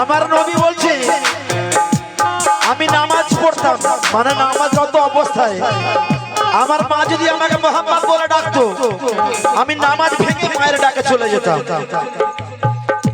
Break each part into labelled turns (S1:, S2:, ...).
S1: আমার নবী বলছে আমি নামাজ পড়তাম, মানে নামাজরত অবস্থায় আমার মা যদি আমাকে মোহাম্মদ বলে ডাকতো, আমি নামাজ ভেঙে মায়ের ডাকে চলে যেতাম।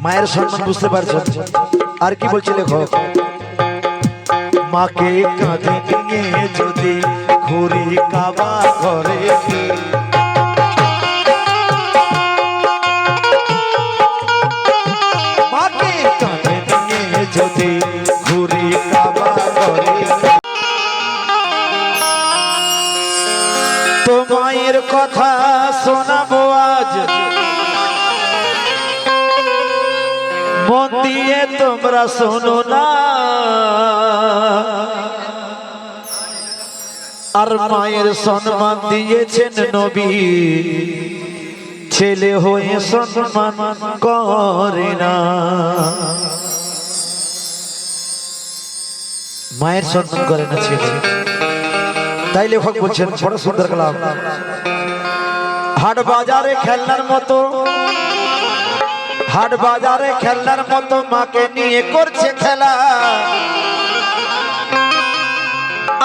S1: মায়ের সম্মান বুঝতে পারছেন? আর কি বলছে লেখক, মাকে কাঁধে নিয়ে যদি ঘুরি কাবা ঘরে, মাকে কাঁধে নিয়ে যদি ঘুরি কাবা ঘরে, তো মায়ের কথা শোনাবো আজ, মন দিয়ে তোমরা শোনো না। আর মায়ের সম্মান দিয়েছেন নবী, ছেলে হয়ে সম্মান করে না। মায়ের সম্মান করে না ছেলে, তাই লেখক বলছেন বড় সুন্দর কালাম, হাট বাজারে খেলনার মতো, হাট বাজারে খেলনার মতো মাকে নিয়ে করছে খেলা।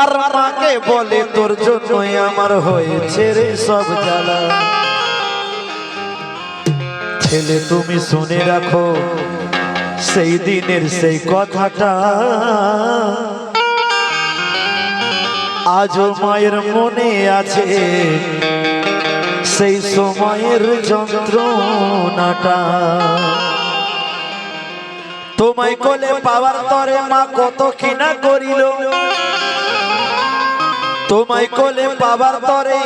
S1: আর মাকে বলে তোর জন্যই আমার হয়েছে রে সব জ্বালা। ছেলে তুমি শুনে রাখো সেই দিনের সেই কথাটা, আজও মায়ের মনে আছে সেই সময়ের যন্ত্রণাটা। তোমায় কোলে পাওয়ার তরে মা কত কিনা করিল, তোমায় কোলে পাওয়ার তরে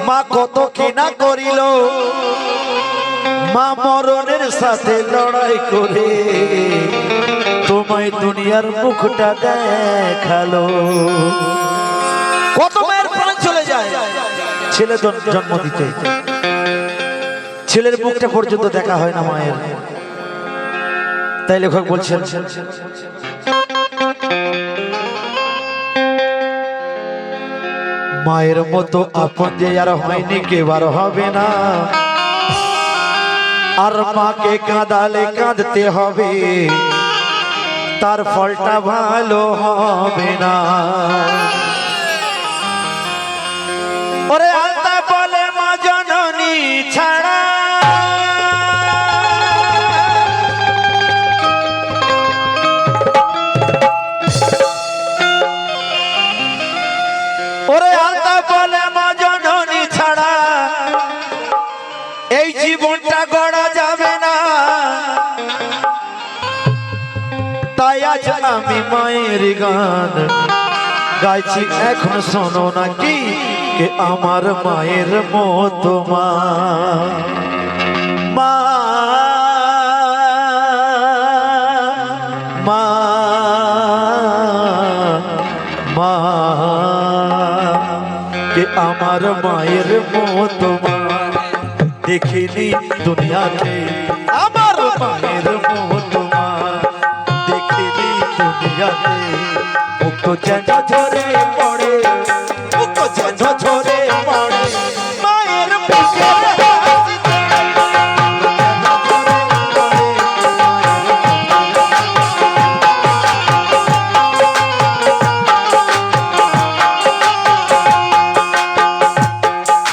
S1: মা কত কিনা করিল। মা মরণের সাথে লড়াই করে তোমায় দুনিয়ার মুখটা দেখালো। কত মায়ের প্রাণ চলে যায় ছেলে জন্ম দিতে, ছেলের মুখটা পর্যন্ত দেখা হয় না মায়ের। তাই লেখক বলছেন, মায়ের মতো আপন যে আর হয়নি কেবার হবে না। আর মাকে কাঁদালে কাঁদতে হবে, তার ফলটা ভালো হবে না। ওরে আল্লাহ বলে মা জননী ছাড়া এই জীবনটা গড়া যাবে না। তাই আজ আমি মায়ের গান গাইছি, এখন শোনো না কি কে আমার মায়ের মতো মা। মা মা মা কে আমার মায়ের মতো মা। দেখিনি দুনিয়াতে আমার মায়ের মতো মা, দেখিনি দুনিয়াতে। মুক্ত যেন ঝরে পড়ে, মুক্ত যেন ঝরে পড়ে মায়ের বুকে।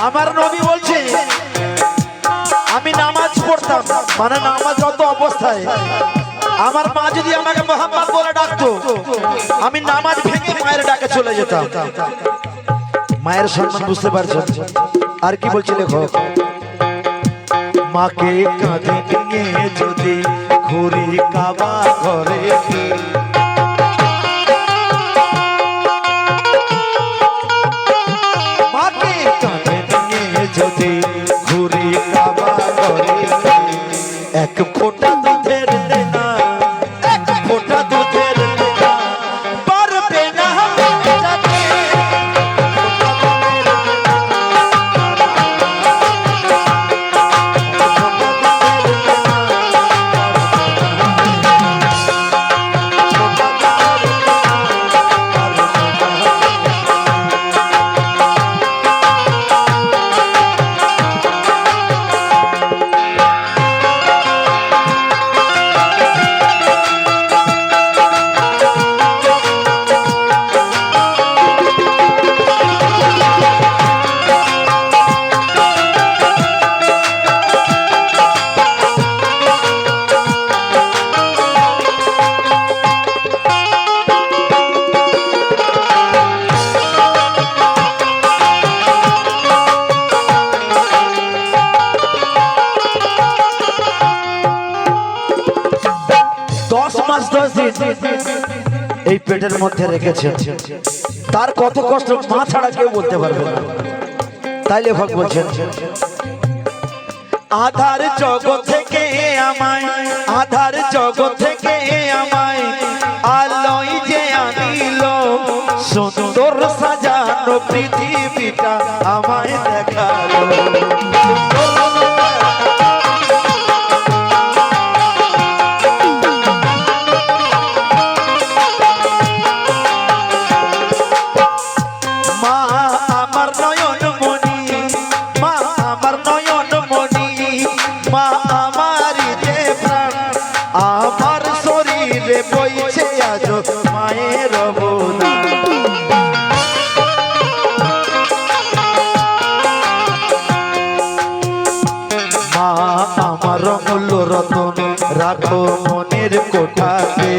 S1: আমার নবী বলছে আমি নামাজ পড়তাম, মানে নামাজরত অবস্থায় আমার মা যদি আমাকে মোহাম্মদ বলে ডাকতো, আমি নামাজ ভেঙে মায়ের ডাকে চলে যেতাম। মায়ের সম্মান বুঝতে পারছেন? আর কি বলছে লেখক, মাকে কাঁধে নিয়ে যদি ঘুরি কাবা ঘরে, মাকে কাঁধে নিয়ে যদি ঘুরি কাবা ঘরে, এক ফোঁটা দুধের দেনা, এক ফোঁটা দুধের দেনা পারবে না মেটাতে। মাস 10 দিন এই পেটের মধ্যে রেখেছেন, তার কত কষ্ট মা ছাড়া কেউ বলতে পারবে না। তাই লেখক বলছেন, আধার জগৎ থেকে আমায়, আধার জগৎ থেকে আমায় আলোয় যে আনিল, সুন্দর সাজানো পৃথিবীটা আমায় দেখালো। মা আমার নয়ন মণি, মা আমার নয়ন মণি, মা আমার যে প্রাণ, আমার শরীরে বইছে আজ মায়ের অবদান। মা আমার অমূল্য রতন, রাখো মনের কোঠাতে।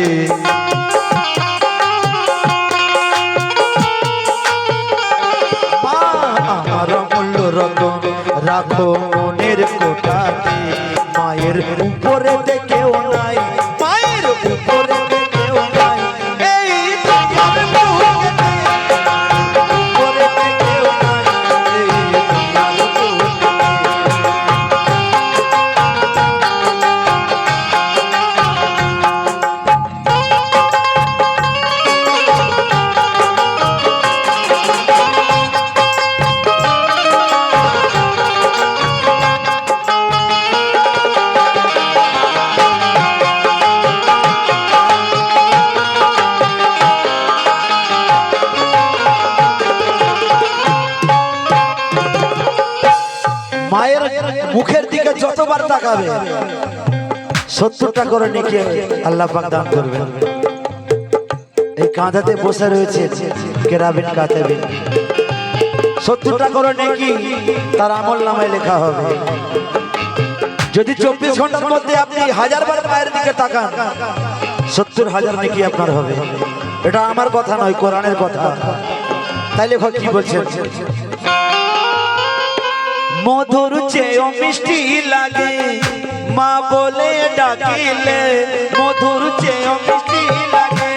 S1: মা আমার অমূল্য রতন, রাখো মনের কোঠাতে। মায়ের উপরে কেউ নাই, মায়ের উপরে কেউ নাই, এই দুনিয়ার বুকেতে উপরে কেউ নাই, এই দুনিয়ার বুকেতে। মায়ের মুখের দিকে যতবার তাকাবে 70টা করে নেকি আল্লাহ পাক দান করবে। এই কাঁধাতে বসে রয়েছে কেরাবিন কাতেবিন, 70টা করে নেকি তার আমলনামায় লেখা হবে। যদি 24 ঘন্টার মধ্যে আপনি 1000 বার মায়ের দিকে তাকান 70,000 নেকি আপনার হবে। এটা আমার কথা নয়, কোরআনের কথা। তাই লেখক কি বলছেন, মধুর চেয়েও মিষ্টি লাগে মা বলে ডাকিলে, মধুর চেয়েও মিষ্টি লাগে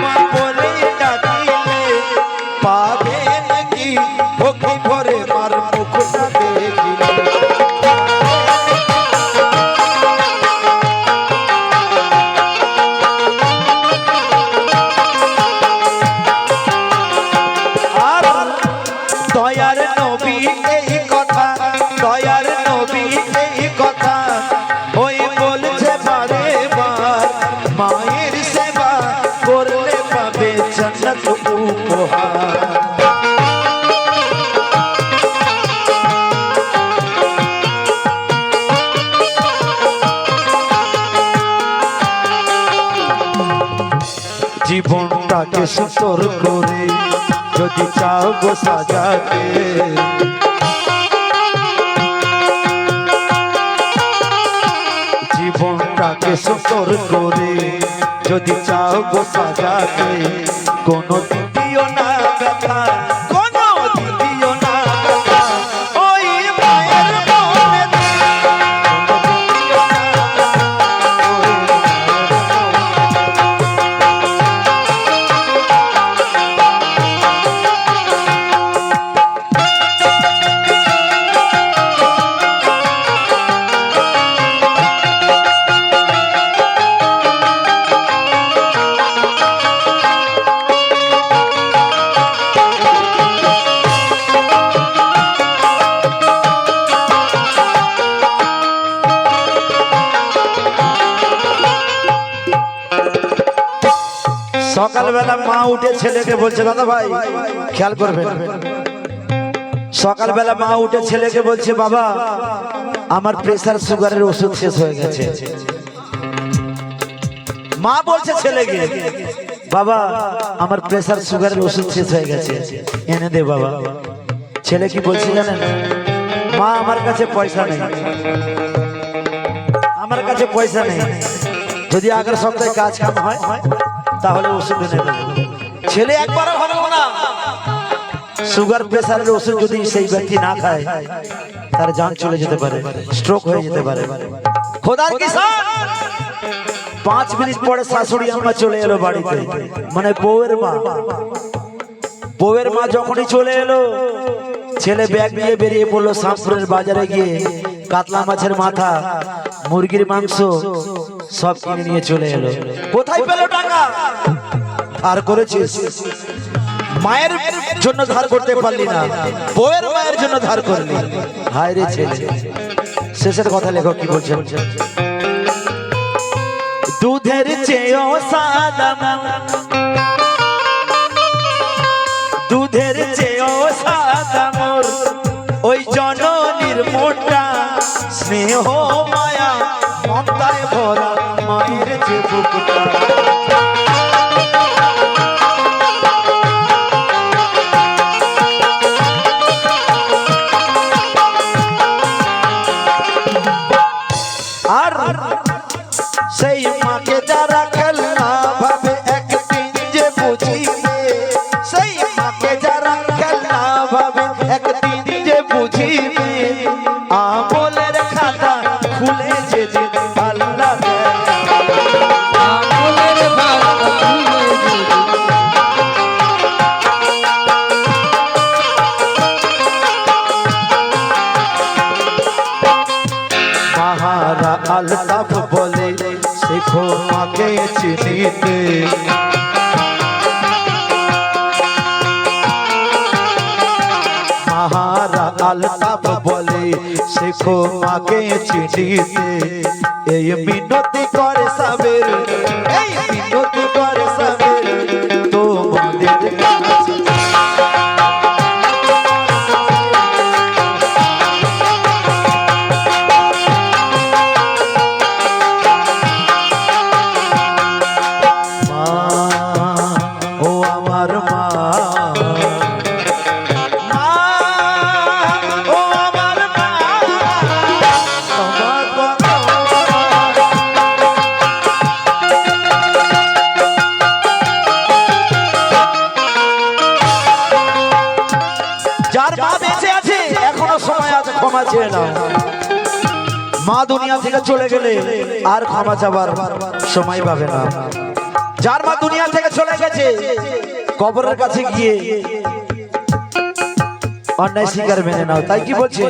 S1: মা বলে ডাকিলে, পাবে নাকি ভক্তি ভরে মার মুখটা দেখিলে। আর দয়ার নবী এই কথা, দয়ার নবী এই কথা ওই বলছে বারে বার, মায়ের সেবা করলে পাবে জান্নাত উপহার। জীবনটাকে সুন্দর করে যদি চাও গো সাজাতে, জীবনটাকে সুন্দর করে যদি চাও গো সাজাতে, কোনো দিও না ব্যথা, কোনো দিও না ব্যথা, ওই মায়ের মনেতে কোনো দিও না ব্যথা, ওই সকালবেলা মা উঠে ছেলেকে বলছে, দাদা ভাই খেয়াল করবেন, সকালবেলা মা উঠে ছেলেকে বলছে, বাবা আমার প্রেসার সুগারের ওষুধ শেষ হয়ে গেছে। মা বলছে ছেলেকে, বাবা আমার প্রেসার সুগারের ওষুধ শেষ হয়ে গেছে, এনে দে বাবা। ছেলে কি বলছে জানেন, মা আমার কাছে পয়সা নেই, আমার কাছে পয়সা নেই, যদি আগের সপ্তাহে কাজ কাম হয় তাহলে ওষুধ এনে দেবো। ছেলে একবারও ভাবলো না সুগার প্রেসারের ওষুধ যদি সেই ব্যক্তি না খায় তার জান চলে যেতে পারে, স্ট্রোক হয়ে যেতে পারে। খোদার কিসান 5 মিনিট পরে শাশুড়ি আম্মা চলে এলো বাড়িতে, মানে বউয়ের মা যখনই চলে এলো, ছেলে ব্যাগ নিয়ে বেরিয়ে পড়লো শ্যামপুরের বাজারে গিয়ে কাতলা মাছের মাথা, মুরগির মাংস সব কিনে নিয়ে চলে এলো। কোথায় পেলো টাকা? ধার করেছিস। মায়ের জন্য ধার করতে পারলি না, বউয়ের মায়ের জন্য ধার করলি। হায় রে ছেলে। শেষের কথা লেখক কি বলছেন? দুধের চেয়েও সাদা, দুধের চেয়েও সাদা মোর ওই জননীর মোটা, স্নেহ মায়া মমতায় ভরা মায়ের যে বুকটা। আর সেই মাকে যারা খেলনা ভাবে একদিন যে বুঝিবে, সেই মাকে যারা খেলনা ভাবে একদিন যে বুঝিবে, আমলের খাতা খুলে যে আল্লাহ আমলের খাতা খুলে মাহারা আলতাফ বলে শেখো মাকে চিনিতে, মাহারা আলতাফ বলে শেখো মাকে চিনিতে। এই মিনতি করে সাবের, এই মিনতি করে সাবের তোমাদের কাছে। যার মা বেঁচে আছে এখনো সময় আছে, ক্ষমা চেয়ে নাও। মা দুনিয়া থেকে চলে গেলে আর ক্ষমা চাবার সময় পাবে না। যার মা দুনিয়া থেকে চলে গেছে কবরের কাছে গিয়ে অন্যায় স্বীকার মেনে নাও। তাই কি বলছে?